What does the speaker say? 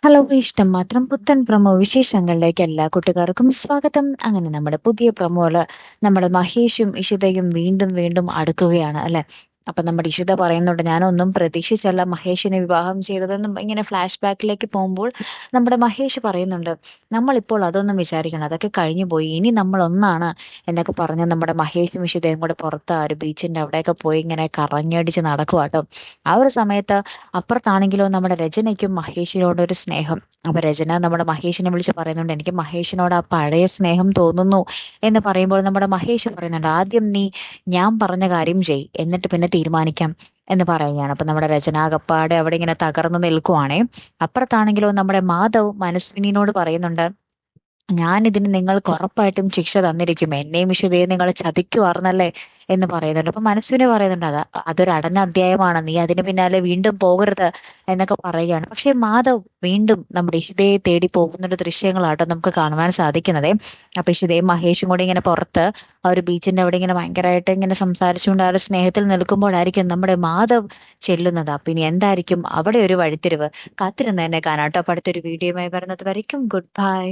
Hello, ഇഷ്ടം മാത്രം പുത്തൻ പ്രൊമോ വിശേഷങ്ങളിലേക്ക് എല്ലാ കൂട്ടുകാർക്കും സ്വാഗതം. അങ്ങനെ നമ്മുടെ പുതിയ പ്രൊമോയില് നമ്മുടെ മഹേഷും ഇഷിതയും വീണ്ടും വീണ്ടും അടുക്കുകയാണ് അല്ലെ. അപ്പൊ നമ്മുടെ ഇഷിത പറയുന്നുണ്ട്, ഞാനൊന്നും പ്രതീക്ഷിച്ചല്ല മഹേഷിനെ വിവാഹം ചെയ്തതെന്നും. ഇങ്ങനെ ഫ്ലാഷ് ബാക്കിലേക്ക് പോകുമ്പോൾ നമ്മുടെ മഹേഷ് പറയുന്നുണ്ട്, നമ്മളിപ്പോൾ അതൊന്നും വിചാരിക്കണം, അതൊക്കെ കഴിഞ്ഞു പോയി, ഇനി നമ്മൾ ഒന്നാണ് എന്നൊക്കെ പറഞ്ഞ് നമ്മുടെ മഹേഷും ഇഷിതയും കൂടെ പുറത്ത് ആ ഒരു ബീച്ചിന്റെ അവിടെയൊക്കെ പോയി ഇങ്ങനെ കറങ്ങിയടിച്ച് നടക്കുവാട്ടോ. ആ ഒരു സമയത്ത് അപ്പുറത്താണെങ്കിലോ നമ്മുടെ രചനയ്ക്കും മഹേഷിനോട് ഒരു സ്നേഹം. അപ്പൊ രചന നമ്മുടെ മഹേഷിനെ വിളിച്ച് പറയുന്നുണ്ട്, എനിക്ക് മഹേഷിനോട് ആ പഴയ സ്നേഹം തോന്നുന്നു എന്ന് പറയുമ്പോൾ നമ്മുടെ മഹേഷ് പറയുന്നുണ്ട്, ആദ്യം നീ ഞാൻ പറഞ്ഞ കാര്യം ചെയ്, എന്നിട്ട് പിന്നെ തീരുമാനിക്കാം എന്ന് പറയുകയാണ്. അപ്പൊ നമ്മുടെ രചന ആകപ്പാടെ അവിടെ ഇങ്ങനെ തകർന്നു നിൽക്കുവാണേ. അപ്പുറത്താണെങ്കിലോ നമ്മുടെ മാധവ് മനസ്വിനിയോട് പറയുന്നുണ്ട്, ഞാനിതിന് നിങ്ങൾക്ക് ഉറപ്പായിട്ടും ശിക്ഷ തന്നിരിക്കും, എന്നെയും വിശുദ്ധയെ നിങ്ങൾ ചതിക്കുവാർന്നല്ലേ എന്ന് പറയുന്നുണ്ട്. അപ്പൊ മനസ്വിനെ പറയുന്നുണ്ട്, അതൊരു അടഞ്ഞ അധ്യായമാണ്, നീ അതിന് പിന്നാലെ വീണ്ടും പോകരുത് എന്നൊക്കെ പറയുകയാണ്. പക്ഷെ മാധവ് വീണ്ടും നമ്മുടെ ഇഷിതയെ തേടി പോകുന്നൊരു ദൃശ്യങ്ങളാട്ടോ നമുക്ക് കാണുവാൻ സാധിക്കുന്നത്. അപ്പൊ ഇഷിതയും മഹേഷും കൂടി ഇങ്ങനെ പുറത്ത് ആ ഒരു ബീച്ചിന്റെ അവിടെ ഇങ്ങനെ ഭയങ്കരമായിട്ട് ഇങ്ങനെ സംസാരിച്ചുകൊണ്ട് ആ ഒരു സ്നേഹത്തിൽ നിൽക്കുമ്പോഴായിരിക്കും നമ്മുടെ മാധവ് ചെല്ലുന്നത്. അപ്പൊ ഇനി എന്തായിരിക്കും അവിടെ ഒരു വഴിത്തിരിവ്? കാത്തിരുന്ന് തന്നെ കാണാട്ടോ. അപ്പൊ അടുത്തൊരു വീഡിയോയുമായി വരുന്നത് വരയ്ക്കും ഗുഡ് ബൈ.